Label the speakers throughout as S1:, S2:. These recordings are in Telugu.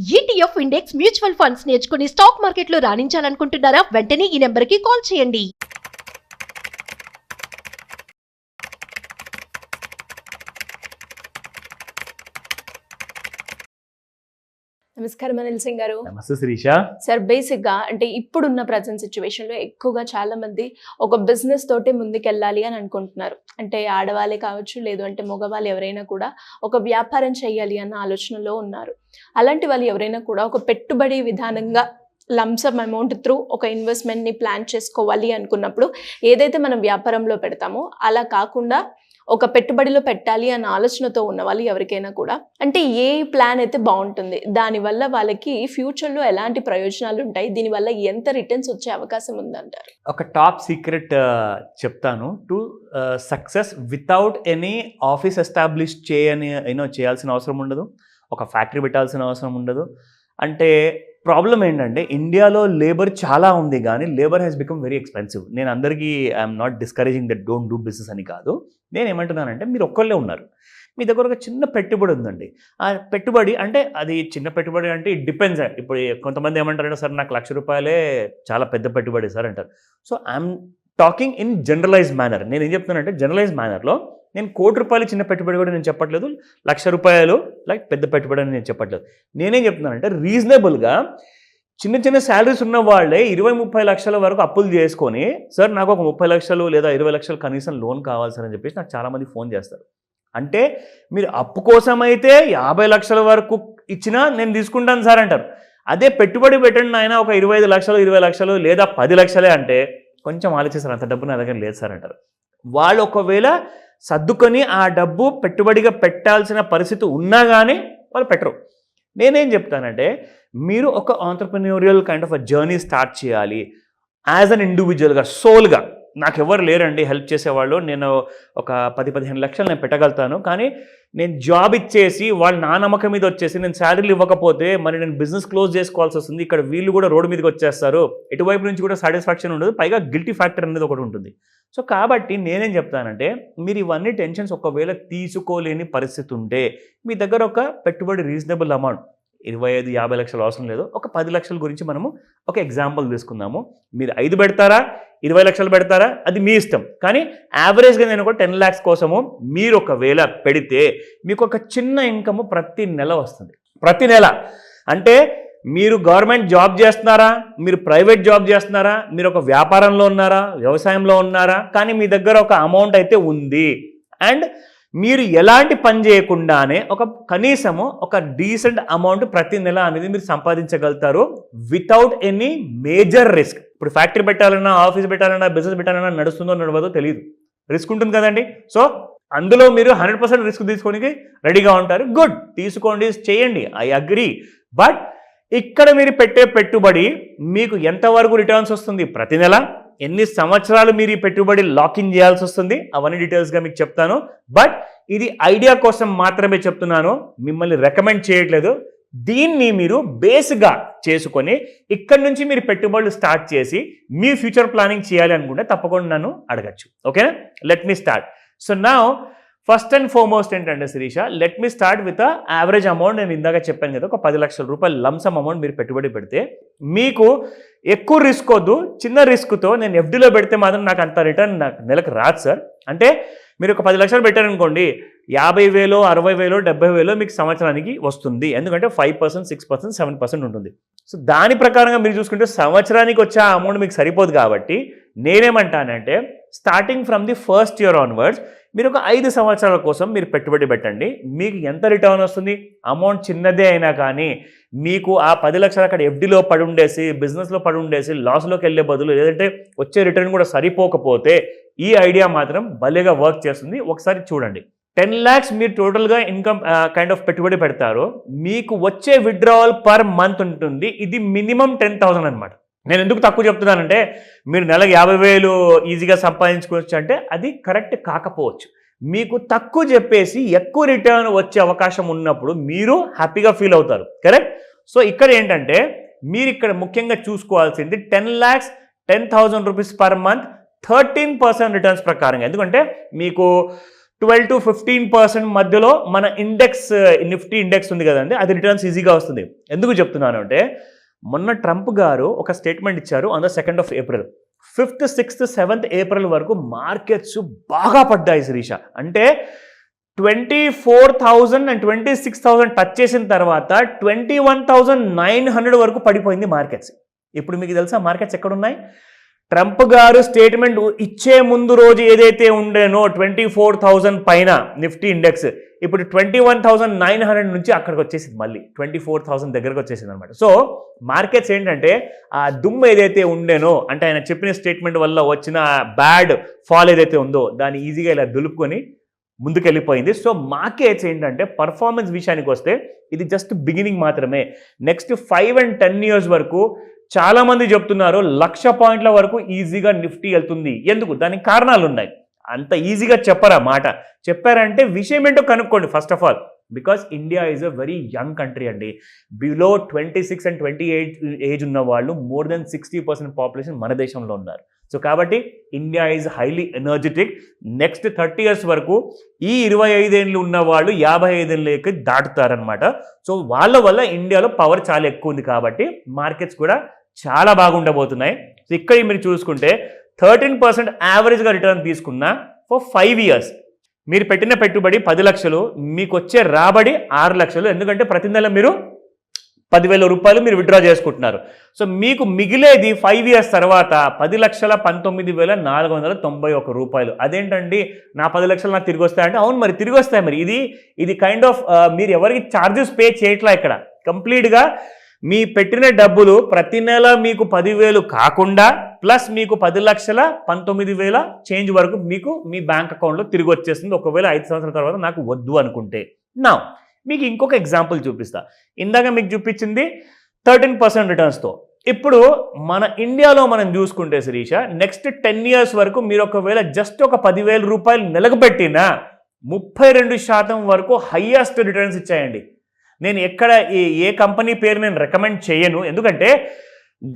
S1: ETF ఇండెక్స్ మ్యూచువల్ ఫండ్స్ నేర్చుకుని స్టాక్ మార్కెట్లో రాణించాలనుకుంటున్నారా? వెంటనే ఈ నెంబర్కి కాల్ చేయండి.
S2: నమస్కారం అనిల్ సింగ్ గారు.
S3: నమస్తే శిరీష.
S2: సార్, బేసిక్గా అంటే ఇప్పుడున్న ప్రజెంట్ సిచ్యువేషన్లో ఎక్కువగా చాలా మంది ఒక బిజినెస్ తోటే ముందుకెళ్ళాలి అని అనుకుంటున్నారు. అంటే ఆడవాళ్ళే కావచ్చు, లేదు అంటే మగవాళ్ళు ఎవరైనా కూడా ఒక వ్యాపారం చేయాలి అన్న ఆలోచనలో ఉన్నారు. అలాంటి వాళ్ళు ఎవరైనా కూడా ఒక పెట్టుబడి విధానంగా లంసమ్ అమౌంట్ త్రూ ఒక ఇన్వెస్ట్మెంట్ని ప్లాన్ చేసుకోవాలి అనుకున్నప్పుడు ఏదైతే మనం వ్యాపారంలో పెడతామో అలా కాకుండా ఒక పెట్టుబడిలో పెట్టాలి అన్న ఆలోచనతో ఉన్న వాళ్ళు ఎవరికైనా కూడా అంటే ఏ ప్లాన్ అయితే బాగుంటుంది, దానివల్ల వాళ్ళకి ఫ్యూచర్లో ఎలాంటి ప్రయోజనాలు ఉంటాయి, దీనివల్ల ఎంత రిటర్న్స్ వచ్చే అవకాశం ఉందంటారు?
S3: ఒక టాప్ సీక్రెట్ చెప్తాను. To success without any office establish చేయాల్సిన అవసరం ఉండదు, ఒక ఫ్యాక్టరీ పెట్టాల్సిన అవసరం ఉండదు. అంటే ప్రాబ్లం ఏంటంటే ఇండియాలో లేబర్ చాలా ఉంది, కానీ labour has become very expensive. నేను అందరికీ I'm not discouraging that don't do business అని కాదు. నేను ఏమంటున్నానంటే మీరు ఒక్కళ్ళే ఉన్నారు, మీ దగ్గర ఒక చిన్న పెట్టుబడి ఉందండి. ఆ పెట్టుబడి అంటే అది చిన్న పెట్టుబడి అంటే ఇట్ డిపెండ్స్. ఇప్పుడు కొంతమంది ఏమంటారంటే సార్ నాకు ₹1,00,000 చాలా పెద్ద పెట్టుబడి సార్ అంటారు. So I'm talking in generalise manner. నేను ఏం చెప్తున్నానంటే జనరలైజ్ మేనర్లో నేను ₹1,00,00,000 చిన్న పెట్టుబడి కూడా నేను చెప్పట్లేదు, ₹1,00,000 లైక్ పెద్ద పెట్టుబడి అని నేను చెప్పట్లేదు. నేనేం చెప్తున్నానంటే రీజనబుల్గా చిన్న చిన్న శాలరీస్ ఉన్న వాళ్ళే 20-30 లక్షల వరకు అప్పులు చేసుకొని సార్ నాకు ఒక 30 లక్షలు లేదా 20 లక్షలు కనీసం లోన్ కావాలి సార్ అని చెప్పేసి నాకు చాలామంది ఫోన్ చేస్తారు. అంటే మీరు అప్పు కోసం అయితే 50 లక్షల వరకు ఇచ్చినా నేను తీసుకుంటాను సార్ అంటారు. అదే పెట్టుబడి పెట్టండి ఆయన ఒక 25 లక్షలు 20 లక్షలు లేదా 10 లక్షలే అంటే కొంచెం ఆలోచిస్తారు, అంత డబ్బు నా దగ్గర లేదు సార్ అంటారు. వాళ్ళు ఒకవేళ సర్దుకొని ఆ డబ్బు పెట్టుబడిగా పెట్టాల్సిన పరిస్థితి ఉన్నా కానీ వాళ్ళు పెట్టరు. నేనేం చెప్తానంటే మీరు ఒక ఆంటర్ప్రెన్యూరియల్ kind of a journey start చేయాలి యాజ్ అన్ ఇండివిజువల్గా, సోల్గా. నాకు ఎవరు లేరండి హెల్ప్ చేసేవాళ్ళు, నేను ఒక 10-15 లక్షలు నేను పెట్టగలుగుతాను, కానీ నేను జాబ్ ఇచ్చేసి వాళ్ళు నా నమ్మకం మీద వచ్చేసి నేను శాలరీలు ఇవ్వకపోతే మరి నేను బిజినెస్ క్లోజ్ చేసుకోవాల్సి వస్తుంది. ఇక్కడ వీళ్ళు కూడా రోడ్డు మీదకి వచ్చేస్తారు, ఎటువైపు నుంచి కూడా సాటిస్ఫాక్షన్ ఉండదు, పైగా గిల్టీ ఫ్యాక్టర్ అనేది ఒకటి ఉంటుంది. సో కాబట్టి నేనేం చెప్తానంటే మీరు ఇవన్నీ టెన్షన్స్ ఒకవేళ తీసుకోలేని పరిస్థితి ఉంటే మీ దగ్గర ఒక పెట్టుబడి రీజనబుల్ అమౌంట్ 25-50 లక్షలు అవసరం లేదు, ఒక 10 లక్షల గురించి మనము ఒక ఎగ్జాంపుల్ తీసుకుందాము. మీరు 5 పెడతారా 20 లక్షలు పెడతారా అది మీ ఇష్టం, కానీ యావరేజ్గా నేను ఒక 10 lakhs కోసము మీరు ఒకవేళ పెడితే మీకు ఒక చిన్న ఇన్కమ్ ప్రతి నెల వస్తుంది. ప్రతి నెల అంటే మీరు గవర్నమెంట్ జాబ్ చేస్తున్నారా, మీరు ప్రైవేట్ జాబ్ చేస్తున్నారా, మీరు ఒక వ్యాపారంలో ఉన్నారా, వ్యవసాయంలో ఉన్నారా, కానీ మీ దగ్గర ఒక అమౌంట్ అయితే ఉంది అండ్ మీరు ఎలాంటి పని చేయకుండానే ఒక కనీసము ఒక డీసెంట్ అమౌంట్ ప్రతి నెల అనేది మీరు సంపాదించగలుగుతారు వితౌట్ ఎనీ మేజర్ రిస్క్. ఇప్పుడు ఫ్యాక్టరీ పెట్టాలన్నా, ఆఫీస్ పెట్టాలన్నా, బిజినెస్ పెట్టాలన్నా నడుస్తుందో నడవదో తెలియదు, రిస్క్ ఉంటుంది కదండి. సో అందులో మీరు 100% రిస్క్ తీసుకోనికి రెడీగా ఉంటారు. గుడ్, తీసుకోండి, చేయండి, ఐ అగ్రీ. బట్ ఇక్కడ మీరు పెట్టే పెట్టుబడి మీకు ఎంతవరకు రిటర్న్స్ వస్తుంది ప్రతి నెల, ఎన్ని సంవత్సరాలు మీరు ఈ పెట్టుబడి లాకిన్ చేయాల్సి వస్తుంది, అవన్నీ డీటెయిల్స్గా మీకు చెప్తాను. బట్ ఇది ఐడియా కోసం మాత్రమే చెప్తున్నాను, మిమ్మల్ని రికమెండ్ చేయట్లేదు. దీన్ని మీరు బేస్గా చేసుకొని ఇక్కడి నుంచి మీరు పెట్టుబడులు స్టార్ట్ చేసి మీ ఫ్యూచర్ ప్లానింగ్ చేయాలి అనుకుంటే తప్పకుండా నన్ను అడగచ్చు. ఓకేనా? Let me start. So now first and foremost ఏంటంటే Sirisha, let me start with average amount. నేను ఇందాక చెప్పాను కదా, ఒక 10 లక్షల రూపాయలు లంసమ్ అమౌంట్ మీరు పెట్టుబడి పెడితే మీకు ఎక్కువ రిస్క్ వద్దు, చిన్న రిస్క్తో నేను ఎఫ్డీలో పెడితే మాత్రం నాకు అంత రిటర్న్ నాకు నెలకు రాదు సార్. అంటే మీరు ఒక 10 లక్షలు పెట్టారనుకోండి, 50,000, 60,000, 70,000 మీకు సంవత్సరానికి వస్తుంది. ఎందుకంటే 5%, 6%, 7% ఉంటుంది. సో దాని ప్రకారంగా మీరు చూసుకుంటే సంవత్సరానికి వచ్చే ఆ అమౌంట్ మీకు సరిపోదు. కాబట్టి నేనేమంటానంటే starting from the first year onwards మీరు ఒక 5 సంవత్సరాల కోసం మీరు పెట్టుబడి పెట్టండి. మీకు ఎంత రిటర్న్ వస్తుంది, అమౌంట్ చిన్నదే అయినా కానీ మీకు ఆ 10 లక్షలు అక్కడ ఎఫ్డీలో పడి ఉండేసి, బిజినెస్లో పడి ఉండేసి లాస్లోకి వెళ్ళే బదులు, లేదంటే వచ్చే రిటర్న్ కూడా సరిపోకపోతే ఈ ఐడియా మాత్రం భలేగా వర్క్ చేస్తుంది. ఒకసారి చూడండి. 10 lakhs మీరు టోటల్గా ఇన్కమ్ కైండ్ ఆఫ్ పెట్టుబడి పెడతారు, మీకు వచ్చే విత్డ్రావల్ పర్ మంత్ ఉంటుంది. ఇది మినిమం 10,000 అనమాట. నేను ఎందుకు తక్కువ చెప్తున్నానంటే మీరు నెలకు 50,000 ఈజీగా సంపాదించుకోవచ్చు అంటే అది కరెక్ట్ కాకపోవచ్చు. మీకు తక్కువ చెప్పేసి ఎక్కువ రిటర్న్ వచ్చే అవకాశం ఉన్నప్పుడు మీరు హ్యాపీగా ఫీల్ అవుతారు. కరెక్ట్? సో ఇక్కడ ఏంటంటే మీరు ఇక్కడ ముఖ్యంగా చూసుకోవాల్సింది 10 lakhs 10,000 rupees per month 13% returns ప్రకారంగా. ఎందుకంటే మీకు 12 to 15% మధ్యలో మన ఇండెక్స్, నిఫ్టీ ఇండెక్స్ ఉంది కదండి, అది రిటర్న్స్ ఈజీగా వస్తుంది. ఎందుకు చెప్తున్నాను అంటే మొన్న ట్రంప్ గారు ఒక స్టేట్మెంట్ ఇచ్చారు on the 2nd of April. 5th, 6th, 7th April వరకు మార్కెట్స్ బాగా పడ్డాయి శిరీష. అంటే 24,000 and 26,000 టచ్ చేసిన తర్వాత 21,900 వరకు పడిపోయింది మార్కెట్స్. ఇప్పుడు మీకు తెలుసా మార్కెట్స్ ఎక్కడున్నాయి? ట్రంప్ గారు స్టేట్మెంట్ ఇచ్చే ముందు రోజు ఏదైతే ఉండేనో 24,000 పైన నిఫ్టీ ఇండెక్స్, ఇప్పుడు 21,900 నుంచి అక్కడికి వచ్చేసింది, మళ్ళీ 24,000 దగ్గరకు వచ్చేసింది అనమాట. సో మార్కెట్స్ ఏంటంటే ఆ దుమ్ము ఏదైతే ఉండేనో, అంటే ఆయన చెప్పిన స్టేట్మెంట్ వల్ల వచ్చిన బ్యాడ్ ఫాల్ ఏదైతే ఉందో దాన్ని ఈజీగా ఇలా దులుపుకొని ముందుకెళ్ళిపోయింది. సో మార్కెట్స్ ఏంటంటే పర్ఫార్మెన్స్ విషయానికి వస్తే ఇది జస్ట్ బిగినింగ్ మాత్రమే. నెక్స్ట్ 5 and 10 years వరకు చాలా మంది చెప్తున్నారు 1,00,000 పాయింట్ల వరకు ఈజీగా నిఫ్టీ వెళ్తుంది. ఎందుకు? దానికి కారణాలు ఉన్నాయి. అంత ఈజీగా చెప్పరా మాట, చెప్పారంటే విషయం ఏంటో కనుక్కోండి first of all. Because India is a very young country అండి. బిలో 26 and 28 ఏజ్ ఉన్న వాళ్ళు మోర్ దెన్ 60% పాపులేషన్ మన దేశంలో ఉన్నారు. సో కాబట్టి India is highly energetic. Next 30 years వరకు ఈ 25 ఏళ్ళు ఉన్న వాళ్ళు 55 ఏళ్ళకి దాటుతారనమాట. సో వాళ్ళ వల్ల ఇండియాలో పవర్ చాలా ఎక్కువ ఉంది కాబట్టి మార్కెట్స్ కూడా చాలా బాగుండబోతున్నాయి. సో ఇక్కడ మీరు చూసుకుంటే 13% యావరేజ్గా రిటర్న్ తీసుకున్నా ఫర్ 5 years. మీరు పెట్టిన పెట్టుబడి 10 లక్షలు, మీకు వచ్చే రాబడి 6 లక్షలు. ఎందుకంటే ప్రతి నెల మీరు 10,000 రూపాయలు మీరు విత్డ్రా చేసుకుంటున్నారు. సో మీకు మిగిలేది 5 years తర్వాత 10,19,491 రూపాయలు. అదేంటండి నా 10 లక్షలు నాకు తిరిగి వస్తాయంటే, అవును మరి తిరిగి వస్తాయి. మరి ఇది కైండ్ ఆఫ్ మీరు ఎవరికి ఛార్జెస్ పే చేయట్లా. ఇక్కడ కంప్లీట్గా మీ పెట్టిన డబ్బులు ప్రతి నెల మీకు 10,000 కాకుండా ప్లస్ మీకు 10,19,000 చేంజ్ వరకు మీకు మీ బ్యాంక్ అకౌంట్లో తిరిగి వచ్చేస్తుంది. ఒకవేళ 5 సంవత్సరాల తర్వాత నాకు వద్దు అనుకుంటే. నా మీకు ఇంకొక ఎగ్జాంపుల్ చూపిస్తా. ఇందాక మీకు చూపించింది 13% రిటర్న్స్తో. ఇప్పుడు మన ఇండియాలో మనం చూసుకుంటే శిరీష, నెక్స్ట్ 10 years వరకు మీరు ఒకవేళ జస్ట్ ఒక 10,000 రూపాయలు నెలకు పెట్టినా 32% వరకు హయ్యెస్ట్ రిటర్న్స్ ఇచ్చాయండి. నేను ఎక్కడ ఏ కంపెనీ పేరు నేను రికమెండ్ చేయను. ఎందుకంటే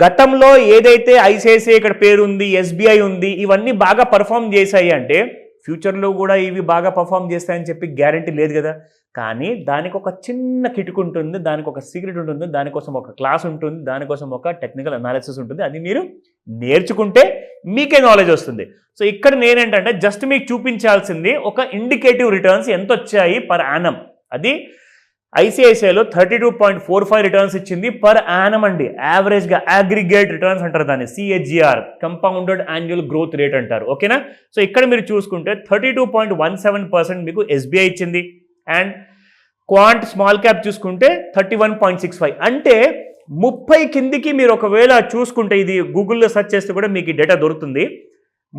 S3: గతంలో ఏదైతే ఐసిఐసిఐ ఇక్కడ పేరు ఉంది, ఎస్బీఐ ఉంది, ఇవన్నీ బాగా పర్ఫామ్ చేశాయి అంటే ఫ్యూచర్లో కూడా ఇవి బాగా పర్ఫామ్ చేస్తాయని చెప్పి గ్యారంటీ లేదు కదా. కానీ దానికి ఒక చిన్న కిటుకు ఉంటుంది, దానికి ఒక సీక్రెట్ ఉంటుంది, దానికోసం ఒక క్లాస్ ఉంటుంది, దానికోసం ఒక టెక్నికల్ అనాలిసిస్ ఉంటుంది. అది మీరు నేర్చుకుంటే మీకే నాలెడ్జ్ వస్తుంది. సో ఇక్కడ నేనేంటంటే జస్ట్ మీకు చూపించాల్సింది ఒక ఇండికేటివ్ రిటర్న్స్ ఎంత వచ్చాయి పర్ యానం. అది ఐసిఐసిఐలో 32.45 రిటర్న్స్ ఇచ్చింది పర్ యానం అండి. యావరేజ్గా అగ్రిగేట్ రిటర్న్స్ అంటారు దాన్ని, సిహెచ్జిఆర్, కంపౌండెడ్ యాన్యువల్ గ్రోత్ రేట్ అంటారు. ఓకేనా. సో ఇక్కడ మీరు చూసుకుంటే 32.17% మీకు ఎస్బీఐ ఇచ్చింది. అండ్ క్వాంట్ స్మాల్ క్యాప్ చూసుకుంటే 31.65. అంటే 30 కిందికి మీరు ఒకవేళ చూసుకుంటే, ఇది గూగుల్లో సెర్చ్ చేస్తే కూడా మీకు ఈ డేటా దొరుకుతుంది,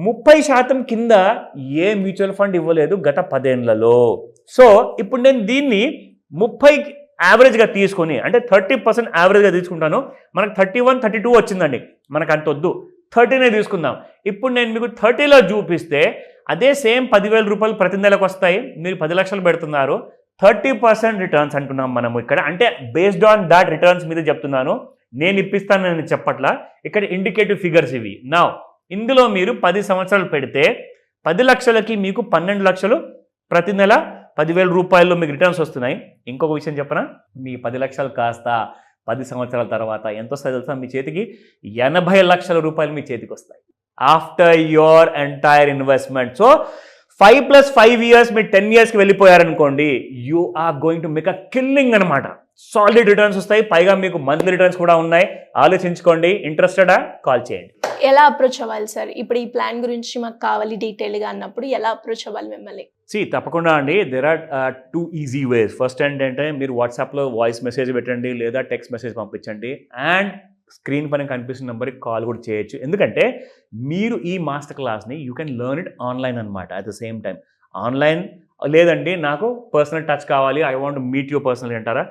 S3: 30% కింద ఏ మ్యూచువల్ ఫండ్ ఇవ్వలేదు గత 10 ఏళ్లలో. సో ఇప్పుడు నేను దీన్ని 30 యావరేజ్గా తీసుకొని, అంటే 30% యావరేజ్గా తీసుకుంటాను. మనకు 31, 32 వచ్చిందండి, మనకు అంత వద్దు, 30నే తీసుకుందాం. ఇప్పుడు నేను మీకు 30లో చూపిస్తే అదే సేమ్ 10,000 రూపాయలు ప్రతి నెలకు వస్తాయి. మీరు 10 లక్షలు పెడుతున్నారు, 30% రిటర్న్స్ అంటున్నాం మనము ఇక్కడ. అంటే బేస్డ్ ఆన్ దాట్ రిటర్న్స్ మీద చెప్తున్నాను, నేను ఇప్పిస్తాను నేను చెప్పట్లా. ఇక్కడ ఇండికేటివ్ ఫిగర్స్ ఇవి. నా ఇందులో మీరు 10 సంవత్సరాలు పెడితే 10 లక్షలకి మీకు 12 లక్షలు ప్రతి నెల 10,000 రూపాయల్లో మీకు రిటర్న్స్ వస్తున్నాయి. ఇంకొక విషయం చెప్పనా, మీ 10 లక్షలు కాస్త 10 సంవత్సరాల తర్వాత ఎంత వస్తాయి తెలుసా? మీ చేతికి 80 లక్షల రూపాయలు మీ చేతికి వస్తాయి after your entire investment. So 5 + 5 years మీరు 10 yearsకి వెళ్ళిపోయారనుకోండి, you are going to make a killing అనమాట. సాలిడ్ రిటర్న్స్ వస్తాయి, పైగా మీకు మంత్లీ రిటర్న్స్ కూడా ఉన్నాయి. ఆలోచించుకోండి. ఇంట్రెస్టెడా? కాల్ చేయండి.
S2: ఎలా అప్రోచ్ అవ్వాలి సార్? ఇప్పుడు ఈ ప్లాన్ గురించి మాకు కావాలి డీటెయిల్గా అన్నప్పుడు ఎలా అప్రోచ్ అవ్వాలి మిమ్మల్ని?
S3: తప్పకుండా అండి, there are 2 easy ways. First ఏంటంటే మీరు వాట్సాప్లో వాయిస్ మెసేజ్ పెట్టండి లేదా టెక్స్ట్ మెసేజ్ పంపించండి. అండ్ స్క్రీన్ పైన కనిపిస్తున్న నెంబర్కి కాల్ కూడా చేయొచ్చు. ఎందుకంటే మీరు ఈ మాస్టర్ క్లాస్ని you can learn it online అనమాట. At the same time online లేదండి, నాకు పర్సనల్ టచ్ కావాలి, I want meet you personal అంటారా,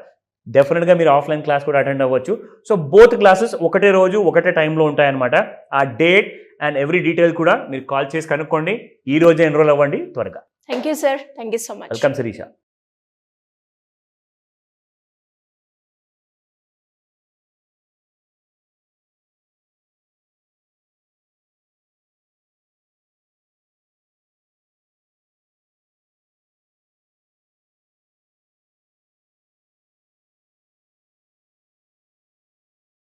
S3: డెఫినెట్గా మీరు ఆఫ్లైన్ క్లాస్ కూడా అటెండ్ అవ్వచ్చు. సో బోత్ క్లాసెస్ ఒకటే రోజు ఒకటే టైంలో ఉంటాయన్నమాట. ఆ డేట్ అండ్ ఎవ్రీ డీటెయిల్ కూడా మీరు కాల్ చేసి కనుక్కోండి. ఈ రోజే ఎన్రోల్ అవ్వండి త్వరగా.
S2: Thank you sir. Thank you so much.
S3: Welcome Sirisha.